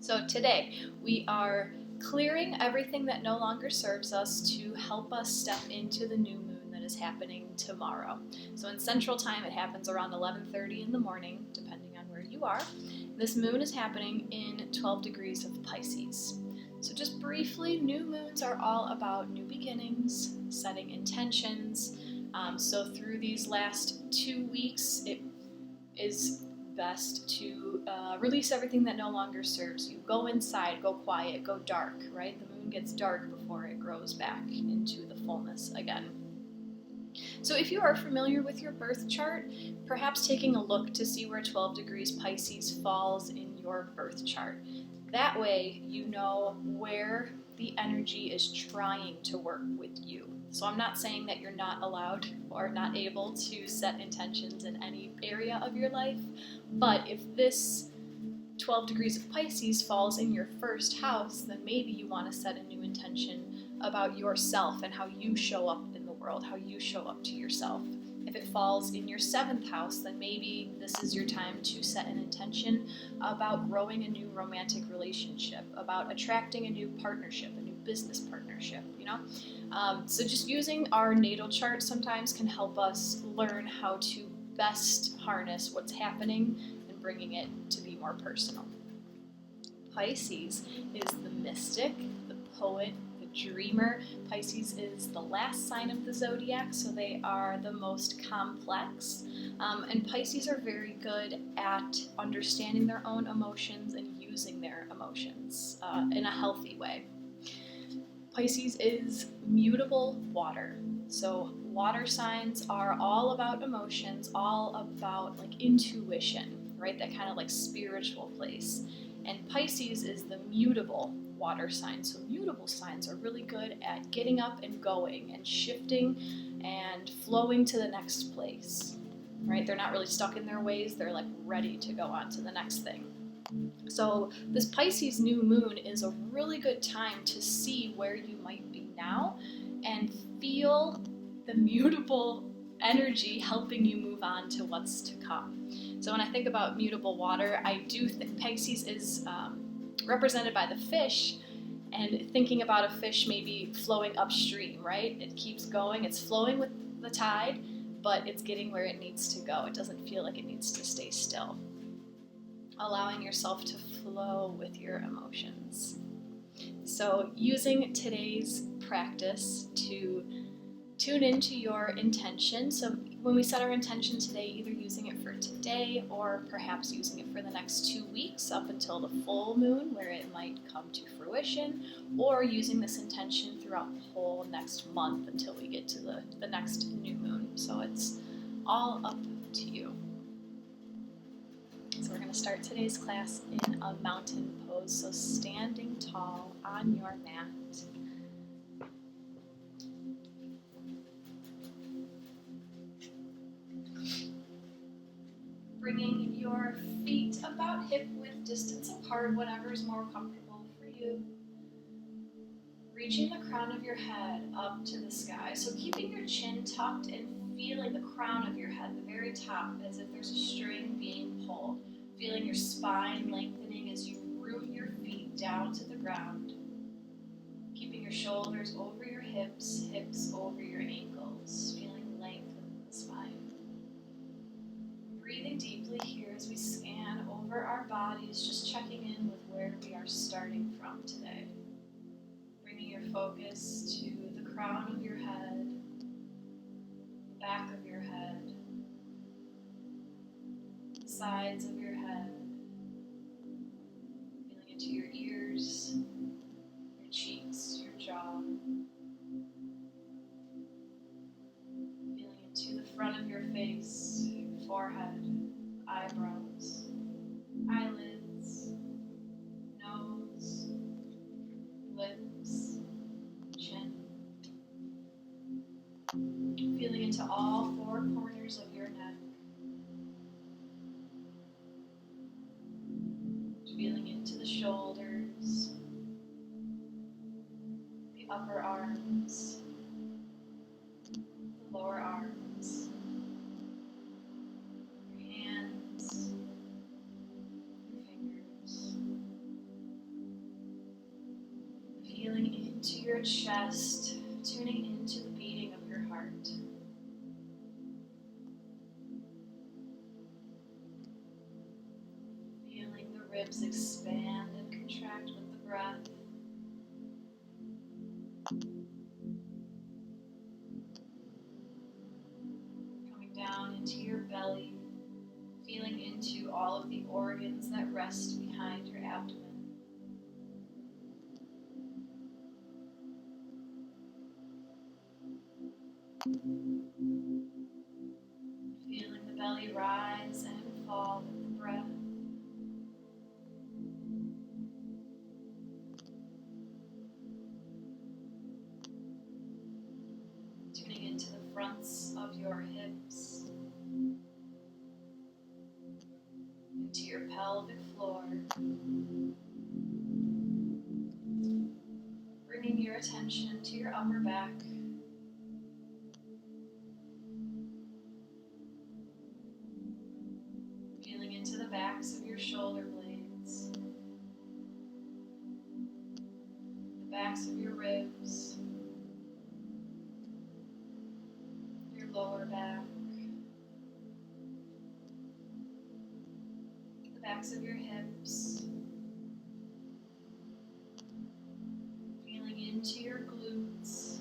So today we are clearing everything that no longer serves us to help us step into the new moon that is happening tomorrow. So in Central Time it happens around 11:30 in the morning, depending on where you are. This moon is happening in 12 degrees of Pisces. So just briefly, new moons are all about new beginnings, setting intentions. So through these last 2 weeks, it is best to release everything that no longer serves you. Go inside, go quiet, go dark, right? The moon gets dark before it grows back into the fullness again. So if you are familiar with your birth chart, perhaps taking a look to see where 12 degrees Pisces falls in your birth chart. That way you know where the energy is trying to work with you. So I'm not saying that you're not allowed or not able to set intentions in any area of your life, but if this 12 degrees of Pisces falls in your first house, then maybe you want to set a new intention about yourself and how you show up in the world, how you show up to yourself. If it falls in your 7th house, then maybe this is your time to set an intention about growing a new romantic relationship, about attracting a new partnership, a new business partnership, So just using our natal chart sometimes can help us learn how to best harness what's happening and bringing it to be more personal. Pisces is the mystic, the poet, dreamer. Pisces is the last sign of the zodiac, so they are the most complex. And Pisces are very good at understanding their own emotions and using their emotions in a healthy way. Pisces is mutable water. So water signs are all about emotions, all about intuition, right? That kind of spiritual place. And Pisces is the mutable water sign. So mutable signs are really good at getting up and going and shifting and flowing to the next place, right? They're not really stuck in their ways. They're ready to go on to the next thing. So this Pisces new moon is a really good time to see where you might be now and feel the mutable energy helping you move on to what's to come. So when I think about mutable water, I do think Pisces is represented by the fish, and thinking about a fish maybe flowing upstream, right? It keeps going, it's flowing with the tide, but it's getting where it needs to go. It doesn't feel like it needs to stay still. Allowing yourself to flow with your emotions. So using today's practice to tune into your intention. So when we set our intention today, either using it for today or perhaps using it for the next 2 weeks up until the full moon where it might come to fruition, or using this intention throughout the whole next month until we get to the next new moon. So it's all up to you. So we're going to start today's class in a mountain pose, so standing tall on your mat. Bringing your feet about hip width distance apart, whatever is more comfortable for you. Reaching the crown of your head up to the sky. So keeping your chin tucked and feeling the crown of your head, the very top, as if there's a string being pulled. Feeling your spine lengthening as you root your feet down to the ground. Keeping your shoulders over your hips, hips over your ankles. Feeling length of the spine. Breathing deeply here as we scan over our bodies, just checking in with where we are starting from today. Bringing your focus to the crown of your head, the back of your head, the sides of your head, feeling into your ears, your cheeks, your jaw, feeling into the front of your face, your forehead, eyebrows, eyelids, nose, lips, chin. Feeling into all 4 corners of your neck. Feeling into the shoulders, the upper arms, the lower arms, your hands, your fingers, Feeling into your chest, tuning into the beating of your heart. Feeling the ribs expand and contract with the breath. Coming down into your belly, feeling into all of the organs that rest behind your abdomen. Feeling the belly rise and fall with the breath. Tuning into the fronts of your hips, into your pelvic floor. Bringing your attention to your upper back. Feeling into the backs of your shoulder blades, the backs of your ribs, your lower back, the backs of your hips, feeling into your glutes,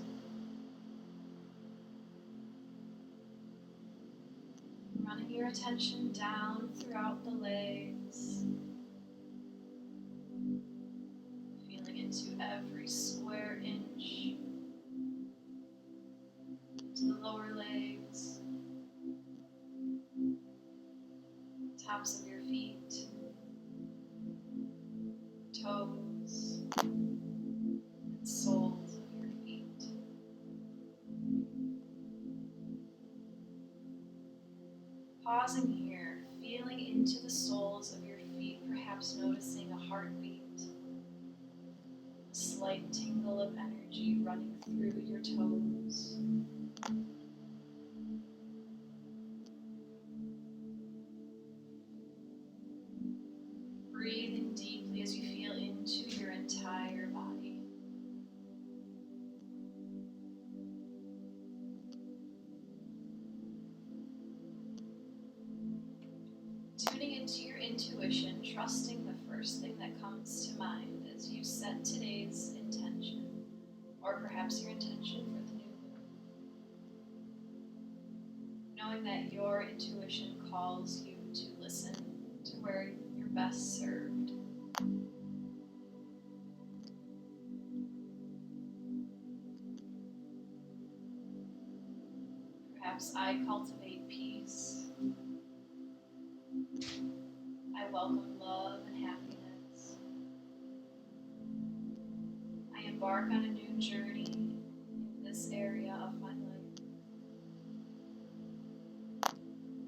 running your attention down throughout the legs, feeling into every square inch, to the lower legs, tops of your feet, toes, and soles of your feet. Pausing here, feeling into the soles of your feet, perhaps noticing a heartbeat, a slight tingle of energy running through your toes. Breathing deeply as you feel into your entire body. Tuning into your intuition, trusting the first thing that comes to mind as you set today's intention, or perhaps your intention for the new moon. Knowing that your intuition calls you to listen to where you're best served. Perhaps I cultivate peace. I welcome love and happiness. I embark on a new journey in this area of my life.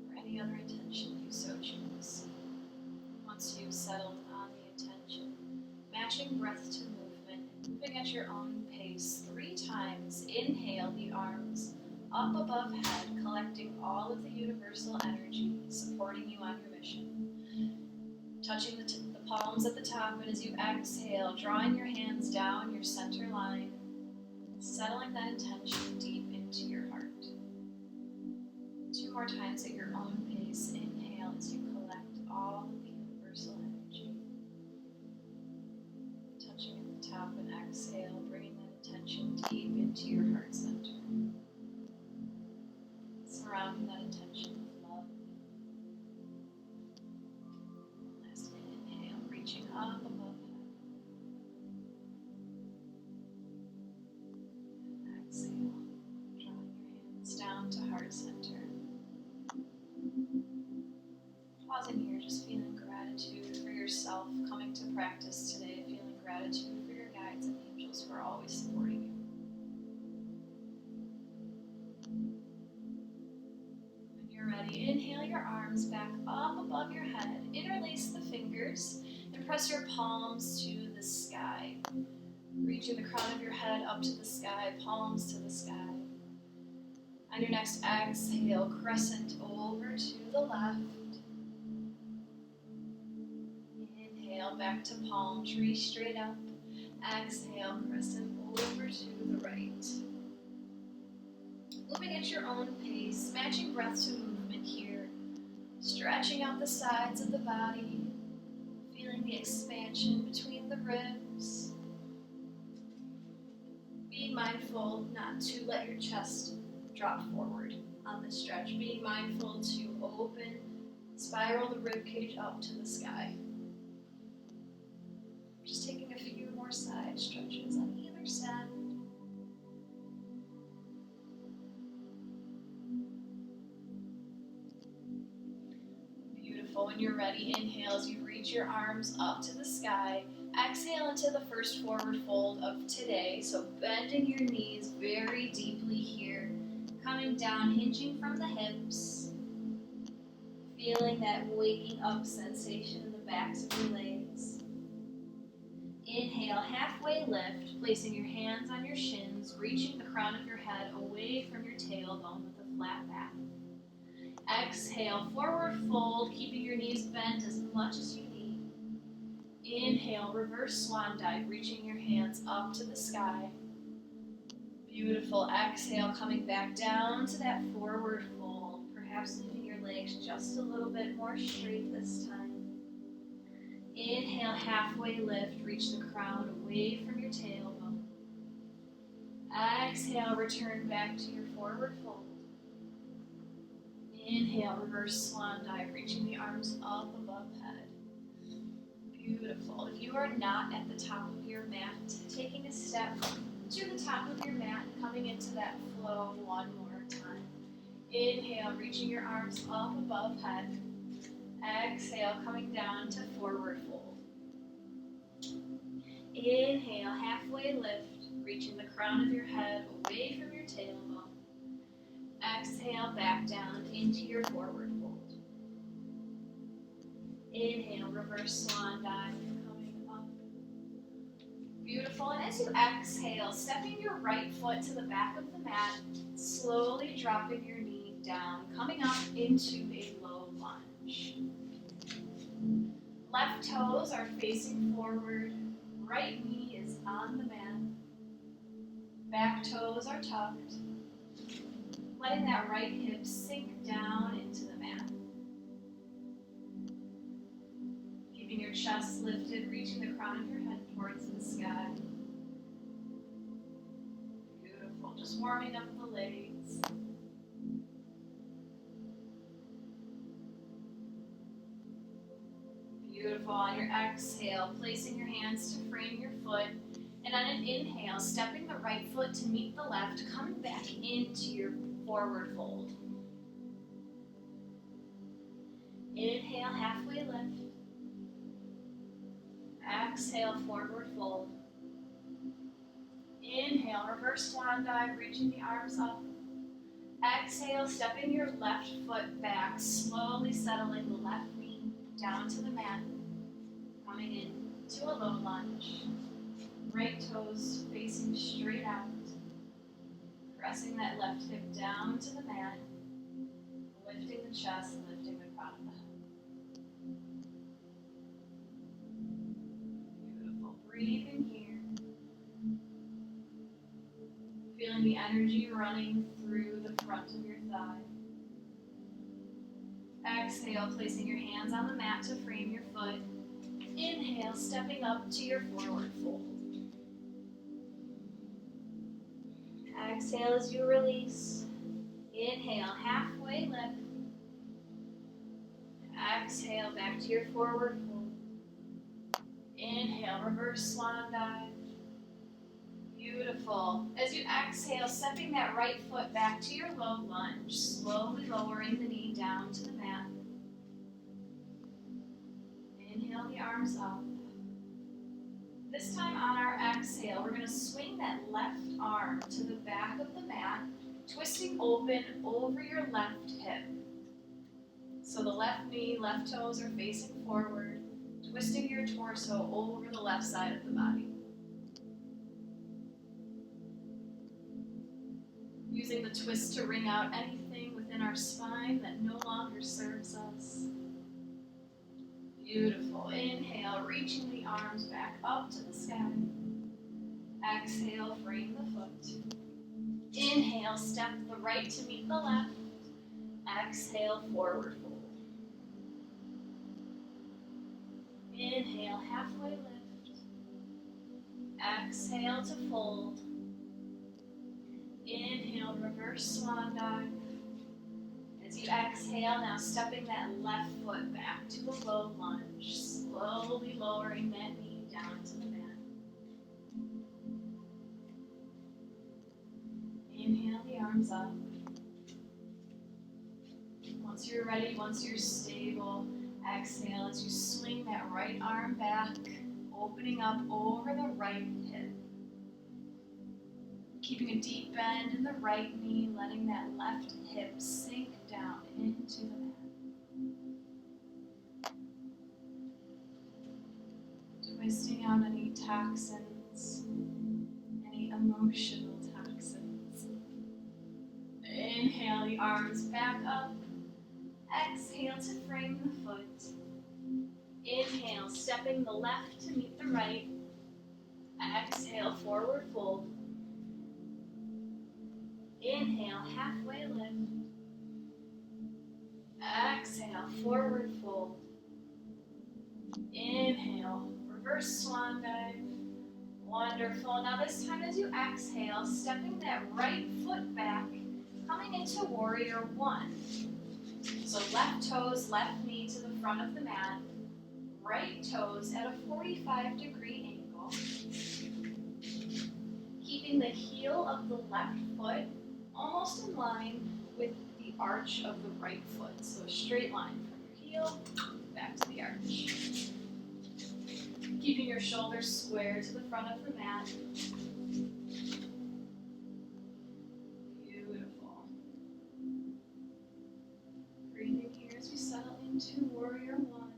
Or any other intention you so choose. Once you've settled on the intention, matching breath to movement and moving at your own pace 3 times, inhale the arms up above head, collecting all of the universal energy supporting you on your mission. Touching the palms at the top, and as you exhale, drawing your hands down your center line, settling that intention deep into your heart. 2 more times at your own pace. Inhale as you collect all of the universal energy. Touching at the top, and exhale, bringing that intention deep into your heart center. Surrounding that intention with love. Last inhale, reaching up above head. And exhale, drawing your hands down to heart center. Pausing here, just feeling gratitude for yourself coming to practice today, feeling gratitude for your guides and angels who are always supporting you. When you're ready, inhale your arms back up above your head, interlace the fingers, and press your palms to the sky. Reaching the crown of your head up to the sky, palms to the sky. On your next exhale, crescent over to the left. Inhale back to palm tree straight up. Exhale, press it over to the right. Moving at your own pace, matching breath to movement here. Stretching out the sides of the body, feeling the expansion between the ribs. Being mindful not to let your chest drop forward on this stretch. Being mindful to open, spiral the rib cage up to the sky. Just taking a few more side stretches on either side. Beautiful. When you're ready, inhale as you reach your arms up to the sky. Exhale into the first forward fold of today. So bending your knees very deeply here. Coming down, hinging from the hips. Feeling that waking up sensation in the backs of your legs. Inhale, halfway lift, placing your hands on your shins, reaching the crown of your head away from your tailbone with a flat back. Exhale, forward fold, keeping your knees bent as much as you need. Inhale, reverse swan dive, reaching your hands up to the sky. Beautiful. Exhale, coming back down to that forward fold, perhaps leaving your legs just a little bit more straight this time. Inhale, halfway lift, reach the crown away from your tailbone. Exhale, return back to your forward fold. Inhale, reverse swan dive, reaching the arms up above head. Beautiful. If you are not at the top of your mat, taking a step to the top of your mat, coming into that flow one more time. Inhale, reaching your arms up above head. Exhale, coming down to forward fold. Inhale, halfway lift, reaching the crown of your head away from your tailbone. Exhale, back down into your forward fold. Inhale, reverse swan dive, coming up. Beautiful. And as you exhale, stepping your right foot to the back of the mat, slowly dropping your knee down, coming up into a low lunge. Left toes are facing forward. Right knee is on the mat. Back toes are tucked. Letting that right hip sink down into the mat. Keeping your chest lifted, reaching the crown of your head towards the sky. Beautiful. Just warming up the legs. Beautiful. On your exhale, placing your hands to frame your foot. And on an inhale, stepping the right foot to meet the left, coming back into your forward fold. Inhale, halfway lift. Exhale, forward fold. Inhale, reverse swan dive, reaching the arms up. Exhale, stepping your left foot back, slowly settling the left knee down to the mat. Coming in to a low lunge. Right toes facing straight out. Pressing that left hip down to the mat. Lifting the chest, lifting the crown of the head. Beautiful. Breathe in here. Feeling the energy running through the front of your thigh. Exhale, placing your hands on the mat to frame your foot. Inhale, stepping up to your forward fold. Exhale as you release. Inhale, halfway lift. Exhale, back to your forward fold. Inhale, reverse swan dive. Beautiful. As you exhale, stepping that right foot back to your low lunge, slowly lowering the knee down to the mat. Inhale the arms up. This time on our exhale, we're going to swing that left arm to the back of the mat, twisting open over your left hip. So the left knee, left toes are facing forward, twisting your torso over the left side of the body. Using the twist to wring out anything within our spine that no longer serves us. Beautiful. Inhale, reaching the arms back up to the sky. Exhale, frame the foot. Inhale, step the right to meet the left. Exhale, forward fold. Inhale, halfway lift. Exhale to fold. Inhale, reverse swan dive. As you exhale, now stepping that left foot back to a low lunge, slowly lowering that knee down to the mat. Inhale the arms up. Once you're ready, once you're stable, exhale as you swing that right arm back, opening up over the right hip. Keeping a deep bend in the right knee, letting that left hip sink down into the mat. Twisting out any toxins, any emotional toxins. Inhale the arms back up. Exhale to frame the foot. Inhale, stepping the left to meet the right. Exhale, forward fold. Inhale, halfway lift. Exhale, forward fold. Inhale, reverse swan dive. Wonderful. Now this time as you exhale, stepping that right foot back, coming into warrior one. So left toes, left knee to the front of the mat. Right toes at a 45-degree angle. Keeping the heel of the left foot almost in line with the arch of the right foot. So a straight line from your heel back to the arch. Keeping your shoulders square to the front of the mat. Beautiful. Breathing here as we settle into warrior one.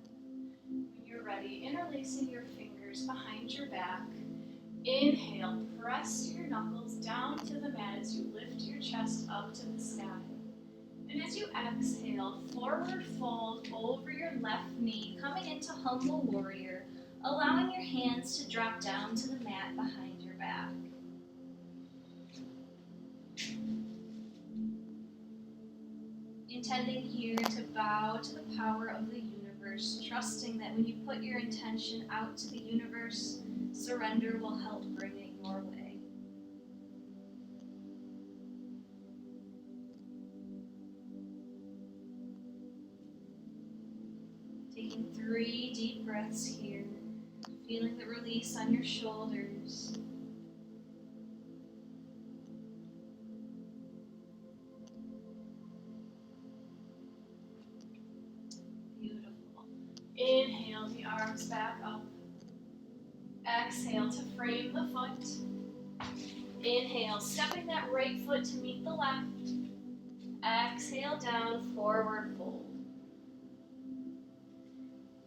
When you're ready, interlacing your fingers behind your back. Inhale, press your knuckles down to the mat as you lift your chest up to the sky. And as you exhale, forward fold over your left knee, coming into humble warrior, allowing your hands to drop down to the mat behind your back. Intending here to bow to the power of the universe, trusting that when you put your intention out to the universe, surrender will help bring it your way. Taking 3 deep breaths here, feeling the release on your shoulders. Beautiful. Inhale the arms back up. Exhale to frame the foot. Inhale, stepping that right foot to meet the left. Exhale down, forward fold.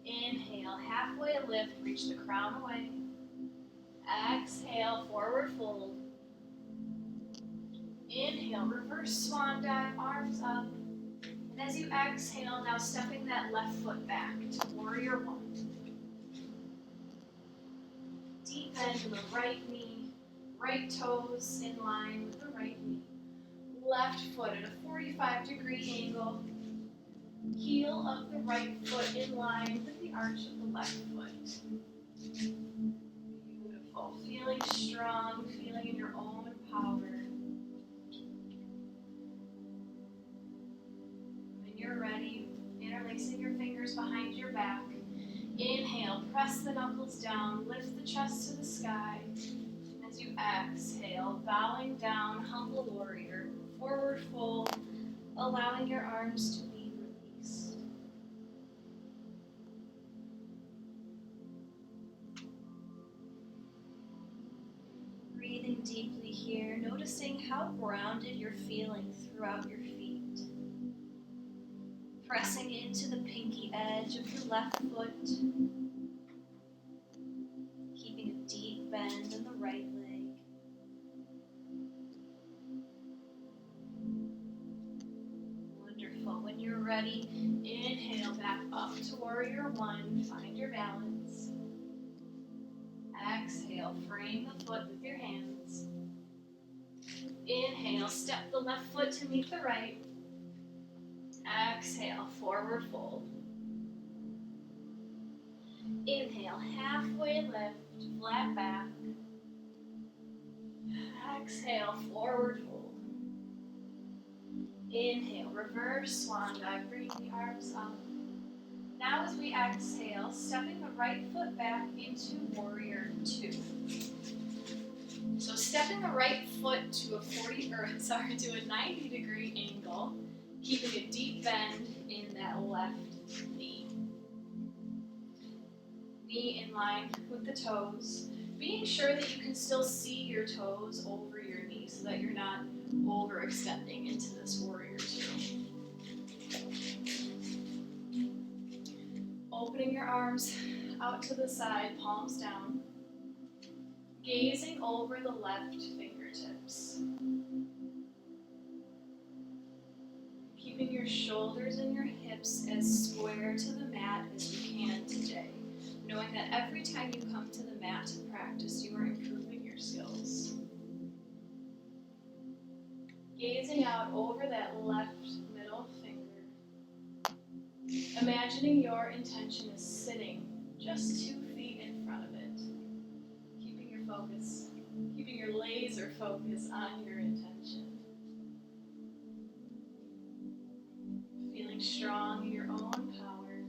Inhale, halfway lift, reach the crown away. Exhale, forward fold. Inhale, reverse swan dive, arms up. And as you exhale, now stepping that left foot back to warrior one. Deep bend in the right knee, right toes in line with the right knee. Left foot at a 45-degree angle. Heel of the right foot in line with the arch of the left foot. Beautiful. Feeling strong, feeling in your own power. When you're ready, interlacing your fingers behind your back. Inhale, press the knuckles down, lift the chest to the sky. As you exhale, bowing down, humble warrior, forward fold, allowing your arms to be released. Breathing deeply here, noticing how grounded you're feeling throughout your feet. Pressing into the pinky edge of your left foot. Keeping a deep bend in the right leg. Wonderful. When you're ready, inhale back up to warrior one. Find your balance. exhale, frame the foot with your hands. Inhale, step the left foot to meet the right. Exhale, forward fold. Inhale, halfway lift, flat back. Exhale, forward fold. Inhale, reverse swan dive, bring the arms up. Now as we exhale, stepping the right foot back into warrior two. So stepping the right foot to a 90-degree angle, keeping a deep bend in that left knee. Knee in line with the toes, being sure that you can still see your toes over your knee so that you're not overextending into this warrior two. Opening your arms out to the side, palms down. Gazing over the left fingertips. Keeping your shoulders and your hips as square to the mat as you can today. Knowing that every time you come to the mat to practice, you are improving your skills. Gazing out over that left middle finger. Imagining your intention is sitting just 2 feet in front of it. Keeping your focus, keeping your laser focus on your intention. Feeling strong in your own power.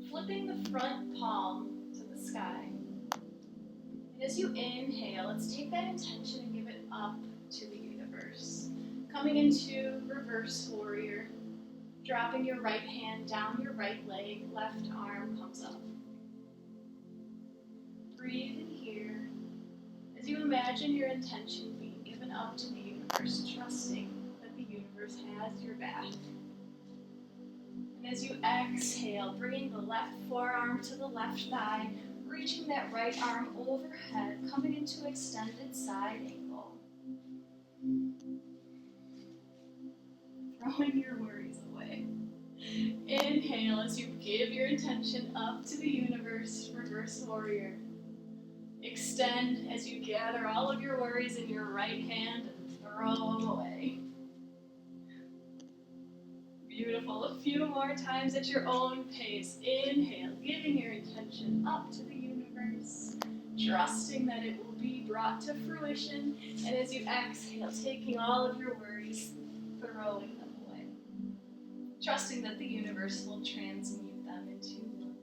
Flipping the front palm to the sky. And as you inhale, let's take that intention and give it up to the universe. Coming into reverse warrior. Dropping your right hand down your right leg, left arm comes up. Breathe in here as you imagine your intention being given up to the universe, trusting that the universe has your back. And as you exhale, bringing the left forearm to the left thigh, reaching that right arm overhead, coming into extended side angle. Throwing your worries away. Inhale as you give your intention up to the universe, reverse warrior. Extend as you gather all of your worries in your right hand and throw them away. Beautiful. A few more times at your own pace. Inhale, giving your intention up to the universe, trusting that it will be brought to fruition. And as you exhale, taking all of your worries, throwing them away. Trusting that the universe will transmute them into love.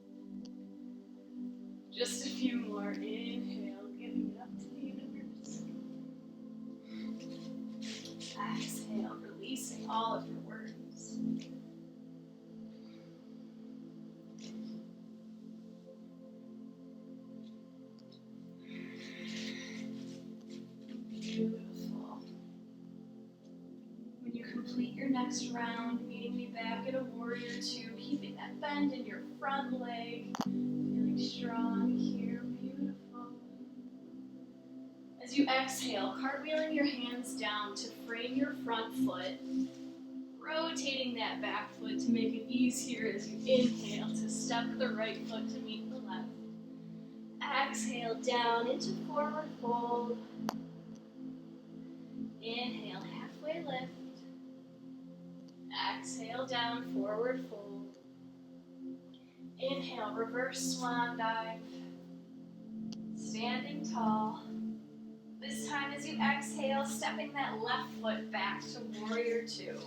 Just a few more. Inhale, giving it up to the universe. Exhale, releasing all of your worries. Beautiful. When you complete your next round, meeting me back at a warrior two, keeping that bend in your front leg, feeling strong here, beautiful. As you exhale, cartwheeling your hands down to frame your front foot, rotating that back foot to make it easier as you inhale to step the right foot to meet the left. Exhale down into forward fold. Inhale, halfway lift. Exhale down, forward fold. Inhale, reverse swan dive. Standing tall. This time as you exhale, stepping that left foot back to warrior two.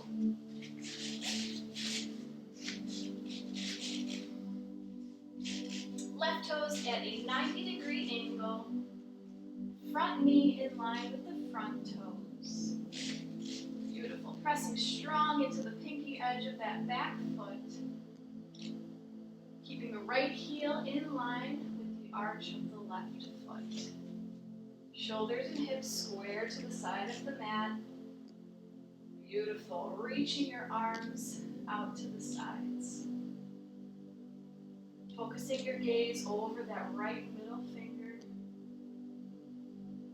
Left toes at a 90-degree angle. Front knee in line with the front toes. Beautiful. Pressing strong into the pinky edge of that back foot. Keeping the right heel in line with the arch of the left foot. Shoulders and hips square to the side of the mat. Beautiful. Reaching your arms out to the sides. Focusing your gaze over that right middle finger.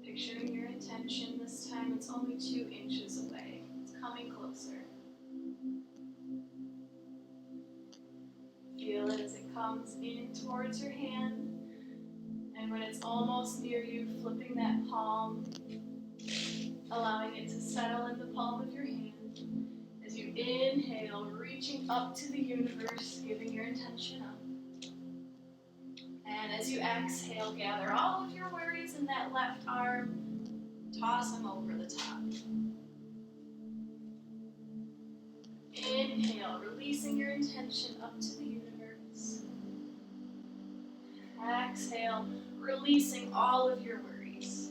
Picturing your intention. This time it's only 2 inches away. It's coming closer. Feel it as it comes in towards your hand. And when it's almost near you, flipping that palm, allowing it to settle in the palm of your hand. As you inhale, reaching up to the universe, giving your intention up. And as you exhale, gather all of your worries in that left arm, toss them over the top. Inhale, releasing your intention up to the universe. Exhale, releasing all of your worries.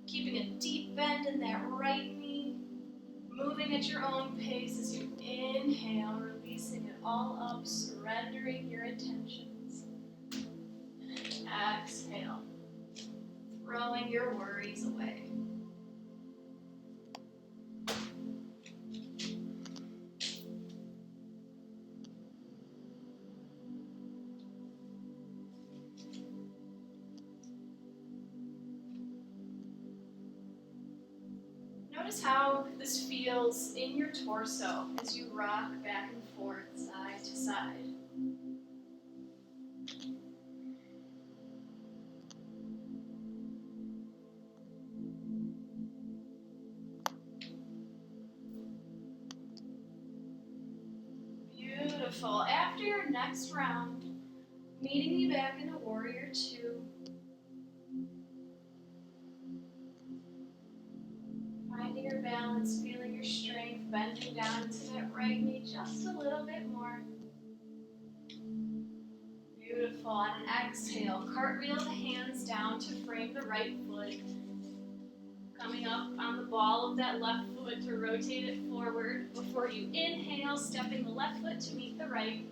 Keeping a deep bend in that right knee, moving at your own pace as you inhale, releasing it all up, surrendering your intentions. Exhale, throwing your worries away. Notice how this feels in your torso as you rock back and forth, side to side. Beautiful. After your next round, meeting you back in a warrior two. Finding your balance, feeling your strength, bending down into that right knee just a little bit more. Beautiful. On an exhale, cartwheel the hands down to frame the right foot. Coming up on the ball of that left foot to rotate it forward before you inhale, stepping the left foot to meet the right.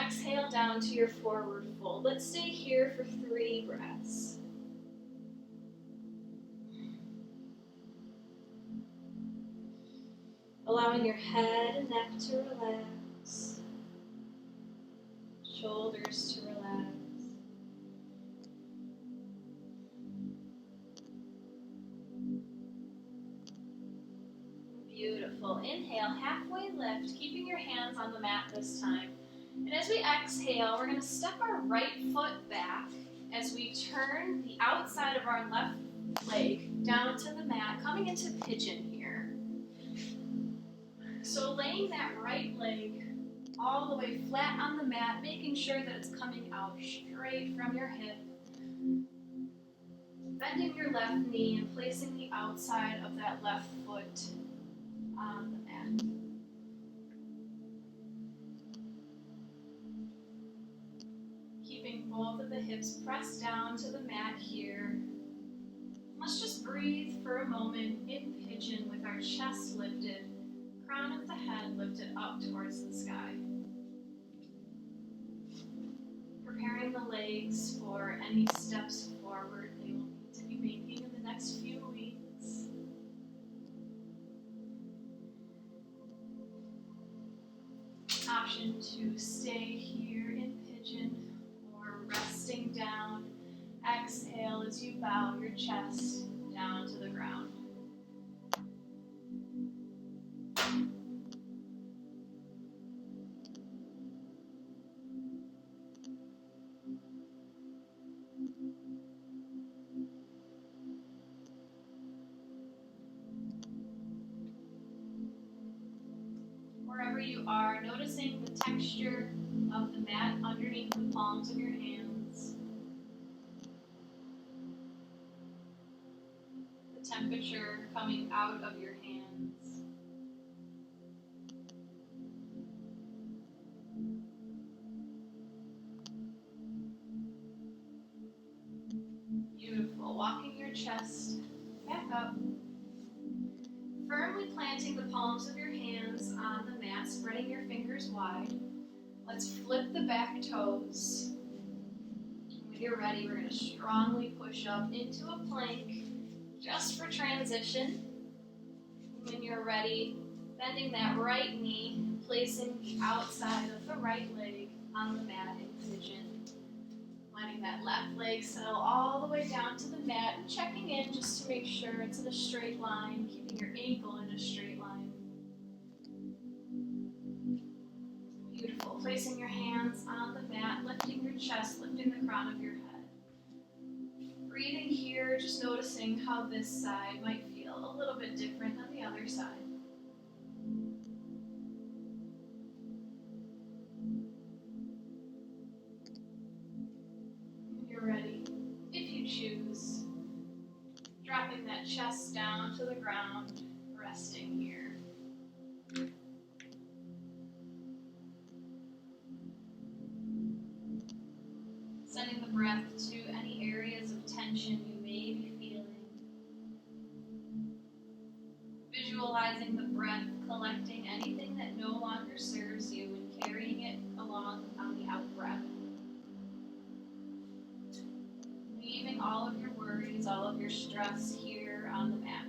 Exhale down to your forward fold. Let's stay here for 3 breaths. Allowing your head and neck to relax, shoulders to relax. Beautiful. Inhale, halfway lift, keeping your hands on the mat this time. And as we exhale, we're going to step our right foot back as we turn the outside of our left leg down to the mat, coming into pigeon here. So laying that right leg all the way flat on the mat, making sure that it's coming out straight from your hip. Bending your left knee and placing the outside of that left foot on the mat. Keeping both of the hips pressed down to the mat here. Let's just breathe for a moment in pigeon with our chest lifted, crown of the head lifted up towards the sky. Preparing the legs for any steps forward they will need to be making in the next few weeks. Option to stay here in pigeon or resting down. Exhale as you bow your chest down to the ground. Wherever you are, noticing the texture of the mat underneath the palms of your hands. The temperature coming out of your hands. Beautiful. Walking your chest back up. Firmly planting the palms of your hands on the mat, spreading your fingers wide. Let's flip the back toes. When you're ready, we're going to strongly push up into a plank just for transition. When you're ready, bending that right knee, placing the outside of the right leg on the mat in pigeon. Letting that left leg settle all the way down to the mat and checking in just to make sure it's in a straight line, keeping your ankle in a straight line. Beautiful. Placing your hands on the mat, lifting your chest, lifting the crown of your head. breathing here, just noticing how this side might feel a little bit different than the other side. When you're ready, if you choose, dropping that chest down to the ground, resting here. Sending the breath to any areas of tension you may be feeling. Visualizing the breath collecting anything that no longer serves you and carrying it along on the out breath. Leaving all of your worries, all of your stress here on the mat.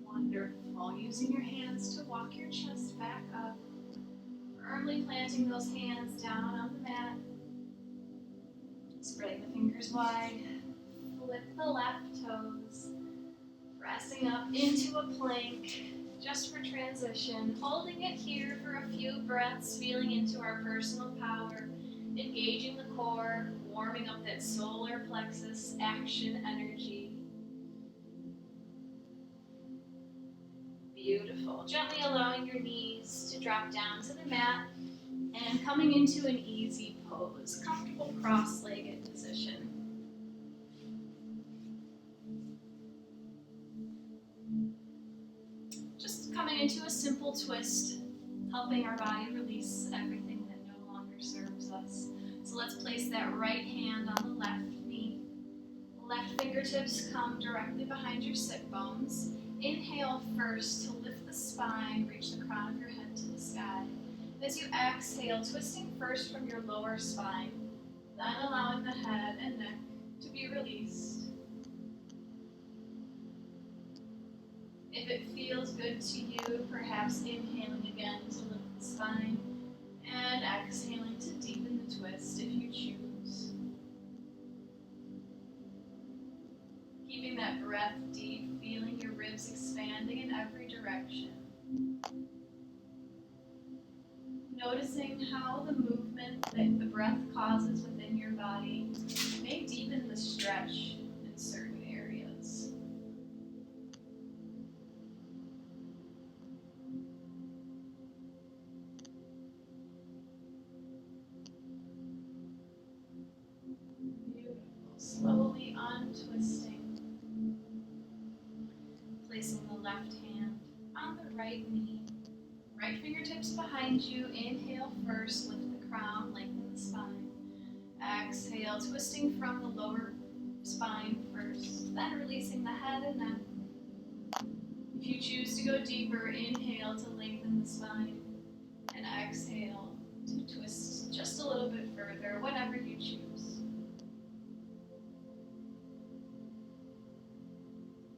Wonderful. Using your hands to walk your chest back up. Firmly planting those hands down on the mat. Spreading the fingers wide. Flip the left toes. Pressing up into a plank. Just for transition. Holding it here for a few breaths. Feeling into our personal power. Engaging the core. Warming up that solar plexus action energy. Beautiful. Gently allowing your knees to drop down to the mat and coming into an easy pose, comfortable cross-legged position. Just coming into a simple twist, helping our body release everything that no longer serves us. So let's place that right hand on the left knee. Left fingertips come directly behind your sit bones. Inhale first to lift the spine, reach the crown of your head to the sky. As you exhale, twisting first from your lower spine, then allowing the head and neck to be released. If it feels good to you, perhaps inhaling again to lift the spine, and exhaling to deepen the twist if you choose. Keeping that breath deep, feeling your ribs expanding in every direction. Noticing how the movement that the breath causes within your body may deepen the stretch in certain areas. Beautiful. Slowly untwisting. Placing the left hand on the right knee. Right fingertips behind you. Inhale first, lift the crown, lengthen the spine. Exhale, twisting from the lower spine first, then releasing the head and neck. If you choose to go deeper, inhale to lengthen the spine, and exhale to twist just a little bit further, whatever you choose.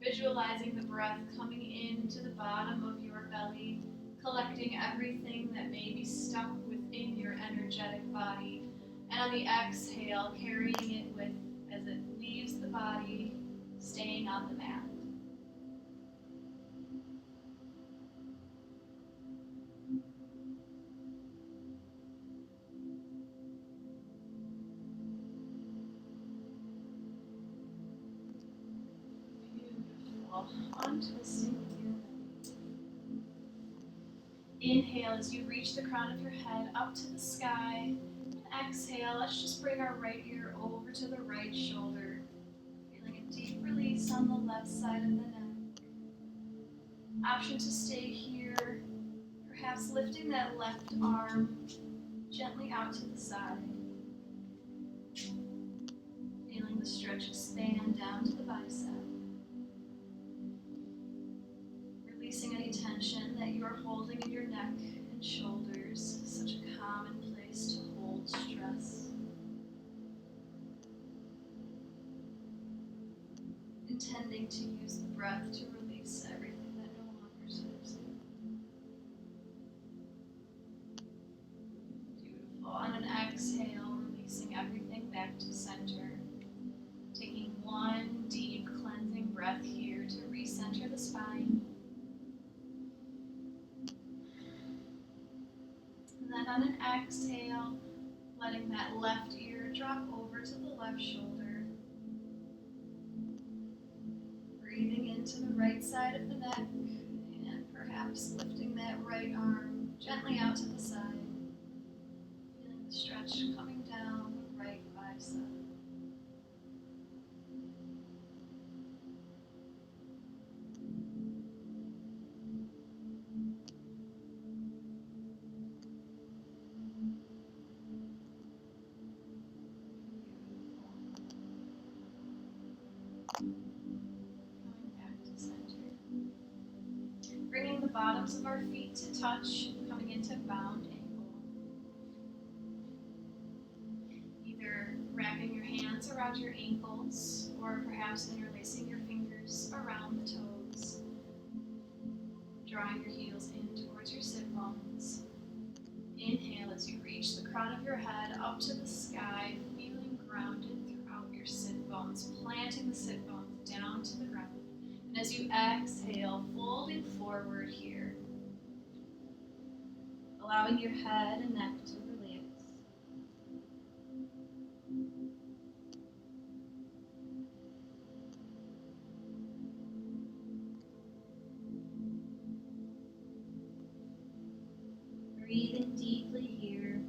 Visualizing the breath coming into the bottom of your belly, collecting everything that may be stuck within your energetic body. And on the exhale, carrying it with as it leaves the body, staying on the mat. Beautiful. Untwisting with your inhale as you reach the crown of your head up to the sky. And exhale, let's just bring our right ear over to the right shoulder. Feeling a deep release on the left side of the neck. Option to stay here, perhaps lifting that left arm gently out to the side. Feeling the stretch expand down to the bicep. Releasing any tension that you are holding in your neck and shoulders. Such a common place to hold stress. Intending to use the breath to release everything that no longer serves you. Beautiful. On an exhale, releasing everything back to center. center of the spine. And then on an exhale, letting that left ear drop over to the left shoulder. Breathing into the right side of the neck and perhaps lifting that right arm gently out to the side. Feeling the stretch coming down the right bicep. Coming back to center. Bringing the bottoms of our feet to touch, coming into bound ankle. Either wrapping your hands around your ankles or perhaps interlacing your fingers around the toes. Drawing your heels in towards your sit bones. Inhale as you reach the crown of your head up to the sky, feeling grounded throughout your sit bones, planting the sit bones down to the ground. And as you exhale, folding forward here, allowing your head and neck to relax. Breathing deeply here.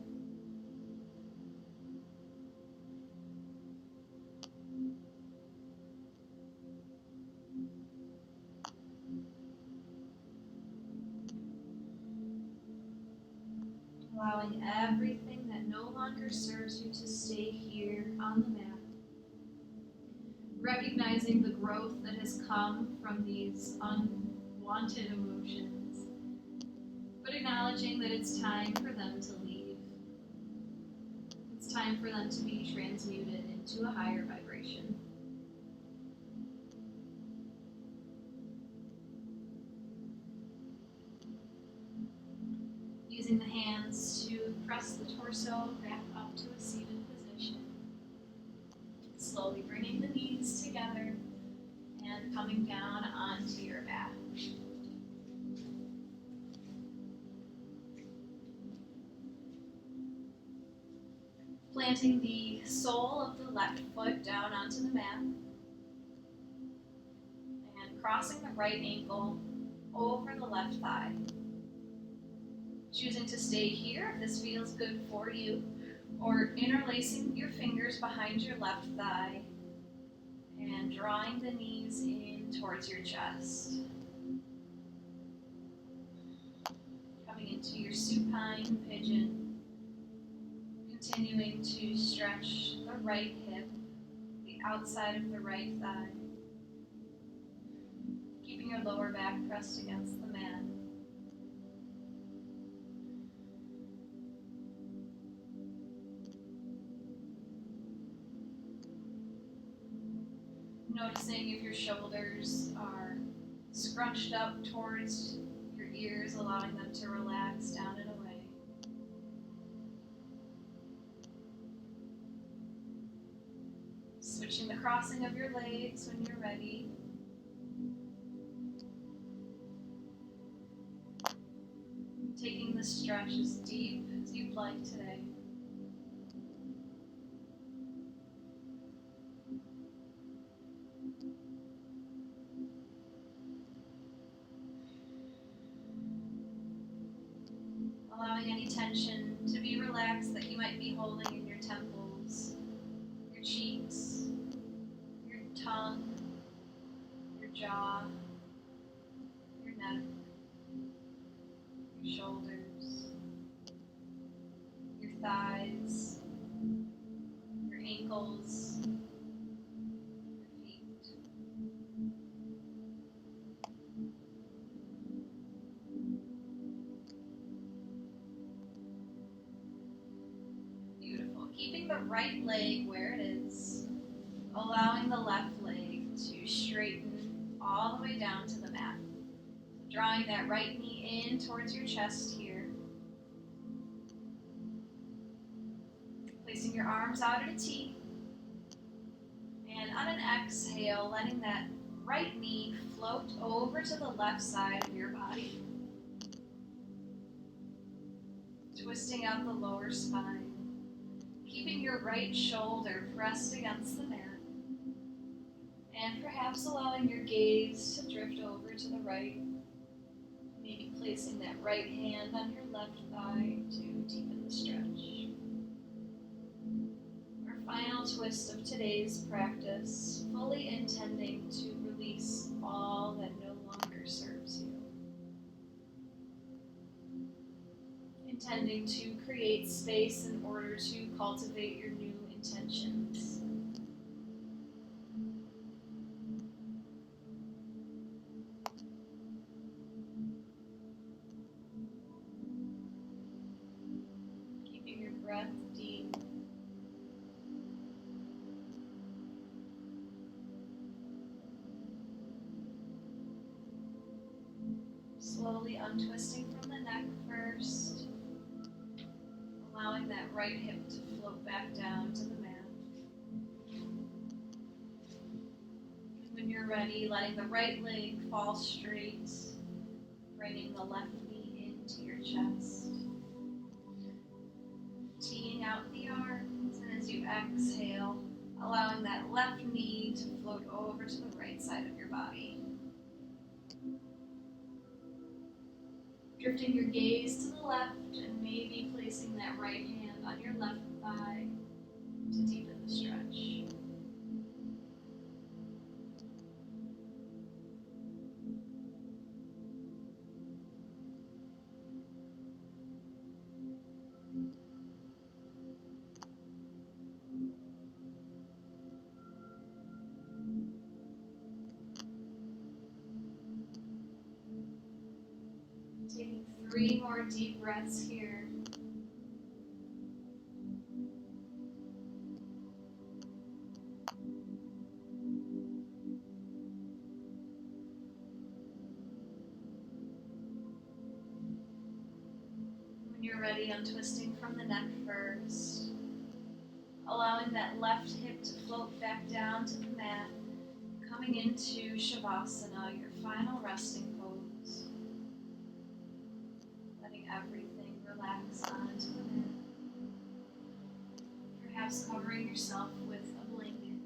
Allowing everything that no longer serves you to stay here on the mat. Recognizing the growth that has come from these unwanted emotions, but acknowledging that it's time for them to leave. It's time for them to be transmuted into a higher vibration. Using the hands to press the torso back up to a seated position. Slowly bringing the knees together and coming down onto your back. Planting the sole of the left foot down onto the mat and crossing the right ankle over the left thigh. Choosing to stay here if this feels good for you, or interlacing your fingers behind your left thigh and drawing the knees in towards your chest. Coming into your supine pigeon, continuing to stretch the right hip, the outside of the right thigh, keeping your lower back pressed against the mat. Noticing if your shoulders are scrunched up towards your ears, allowing them to relax down and away. Switching the crossing of your legs when you're ready. Taking the stretch as deep as you'd like today. Allowing any tension to be relaxed that you might be holding in your temples, your cheeks, your tongue, your jaw, your neck, your shoulders, your thighs, your ankles, your feet. Beautiful. Keeping the right leg where it is, allowing the left leg to straighten all the way down to the mat. Drawing that right knee in towards your chest here. Placing your arms out at a T. And on an exhale, letting that right knee float over to the left side of your body, twisting out the lower spine, keeping your right shoulder pressed against the mat, and perhaps allowing your gaze to drift over to the right, maybe placing that right hand on your left thigh to deepen the stretch. Our final twist of today's practice, fully intending to release all that no longer serves you. Intending to create space in order to cultivate your new intentions. Keeping your breath deep. Slowly untwisting from the neck first, allowing that right hip to float back down to the mat. And when you're ready, letting the right leg fall straight, bringing the left knee into your chest. Teeing out the arms, and as you exhale, allowing that left knee to float over to the right side of your body. Drifting your gaze to the left and maybe placing that right hand on your left thigh to deepen the stretch. Taking 3 more deep breaths here. When you're ready, untwisting from the neck first, allowing that left hip to float back down to the mat, coming into Shavasana, your final resting pose. Letting everything relax onto the mat. Perhaps covering yourself with a blanket.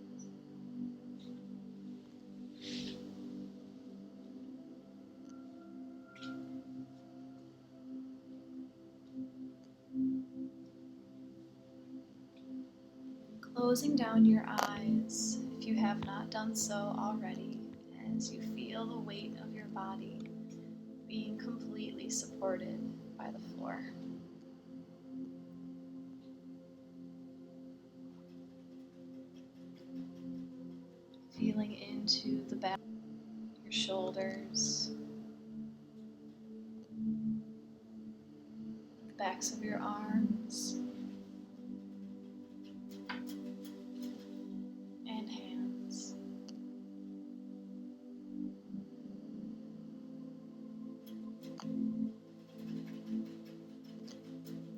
Closing down your eyes, if you have not done so already, as you feel the weight of your body being completely supported by the floor. Feeling into the back of your shoulders, the backs of your arms, and hands.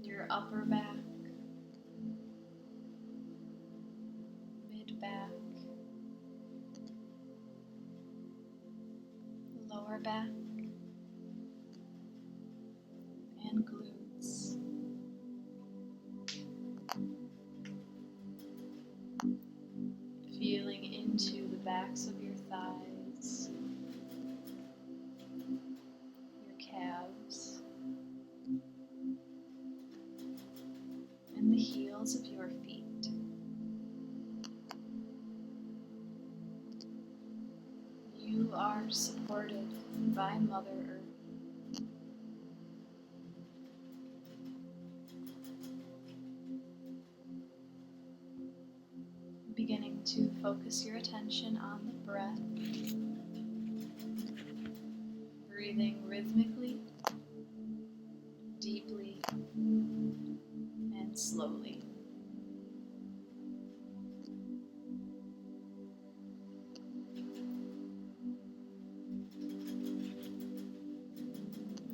Your upper back, mid back, lower back, and glutes. Feeling into the backs of your thighs, your calves, and the heels of your feet. You are supported by Mother Earth. Beginning to focus your attention on the breath, breathing rhythmically, deeply, and slowly.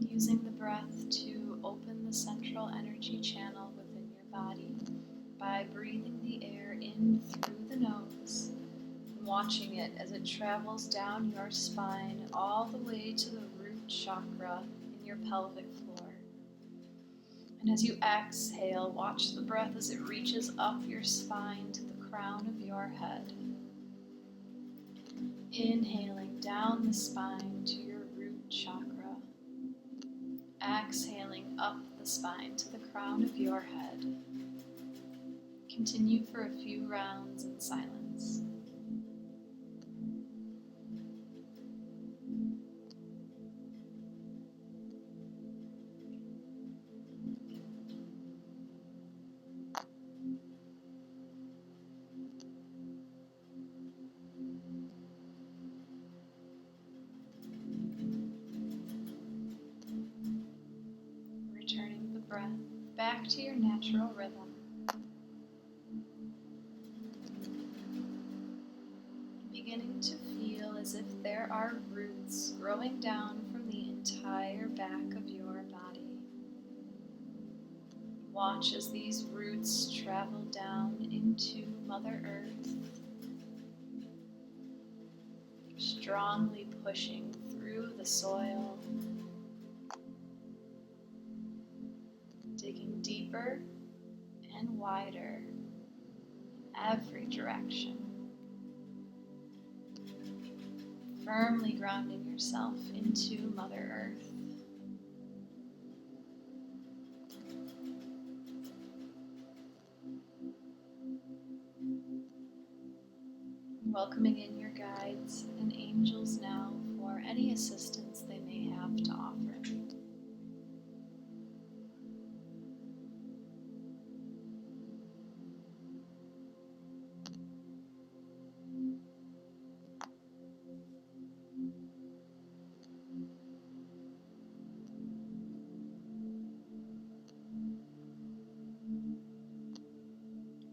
Using the breath to open the central energy channel within your body by breathing the air in through the nose, watching it as it travels down your spine all the way to the root chakra in your pelvic floor. And as you exhale, watch the breath as it reaches up your spine to the crown of your head. Inhaling down the spine to your root chakra. Exhaling up the spine to the crown of your head. Continue for a few rounds in silence. Returning the breath back to your natural rhythm. Beginning to feel as if there are roots growing down from the entire back of your body. Watch as these roots travel down into Mother Earth, strongly pushing through the soil, digging deeper and wider in every direction. Firmly grounding yourself into Mother Earth. Welcoming in your guides and angels now for any assistance they may have to offer.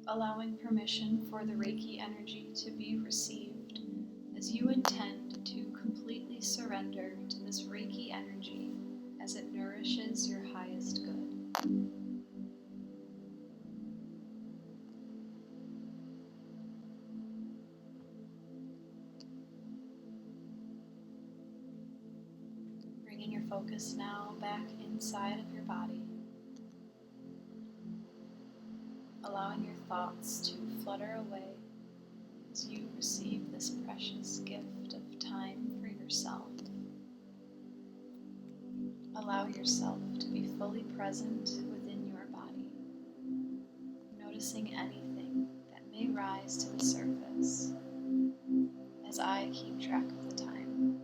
Allowing permission for the Reiki energy to be received as you intend to completely surrender to this Reiki energy as it nourishes your highest good. Bringing your focus now back inside of your body. Allowing your thoughts to flutter away as you receive this precious gift of time for yourself. Allow yourself to be fully present within your body, noticing anything that may rise to the surface as I keep track of the time.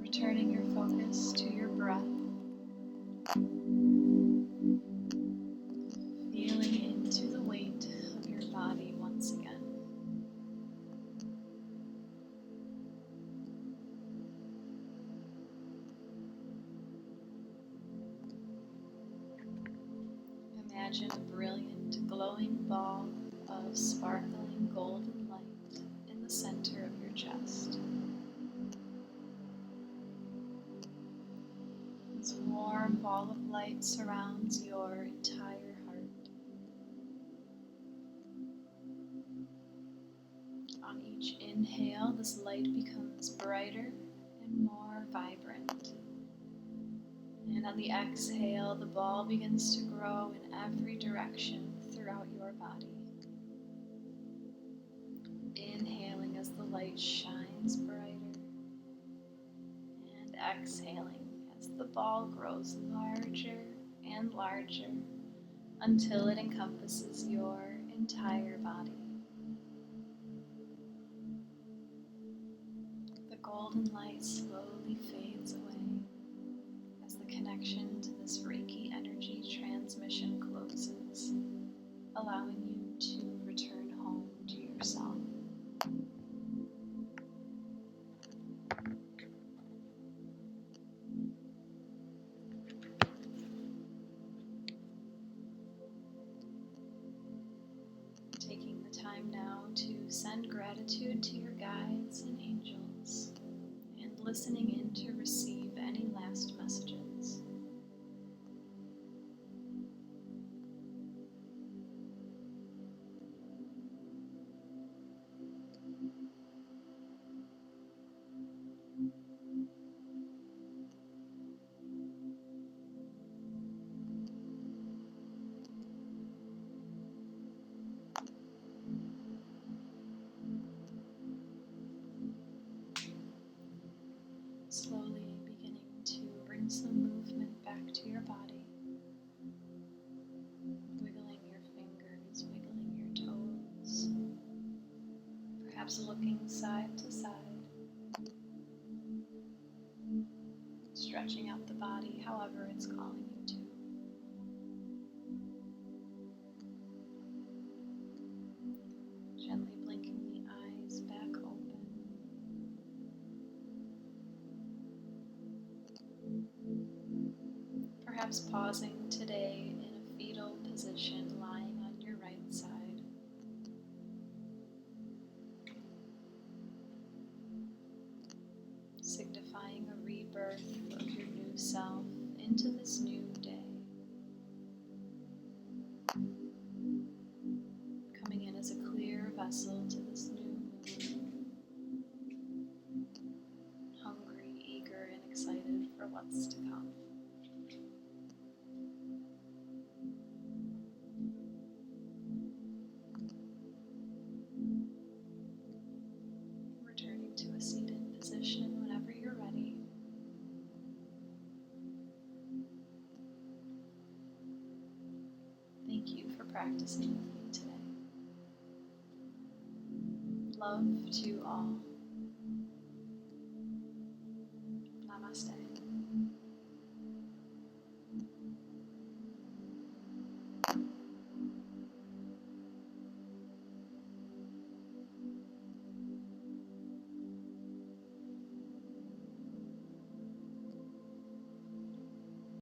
Returning your focus to your breath, feeling into the weight of your body once again. Imagine a brilliant, glowing ball of sparkling golden light in the center of your chest. This warm ball of light surrounds your entire heart. On each inhale, this light becomes brighter and more vibrant. And on the exhale, the ball begins to grow in every direction throughout your body. Inhaling as the light shines brighter, and exhaling as the ball grows larger and larger until it encompasses your entire body. The golden light slowly fades away as the connection to this Reiki energy transmission closes, allowing you to return home to yourself. Taking the time now to send gratitude to your guides and angels, and listening in to receive any last messages. Slowly beginning to bring some movement back to your body. Wiggling your fingers, wiggling your toes. Perhaps looking side to side. Stretching out the body however it's calling you to. Gently blinking the eyes back open. Perhaps pausing today in a fetal position, lying on your right side. Signifying a rebirth of your new self into this new day. Coming in as a clear vessel to this new moon. Hungry, eager, and excited for what's to come. Returning to a seated position whenever you're ready. Thank you for practicing with me today. Love to all.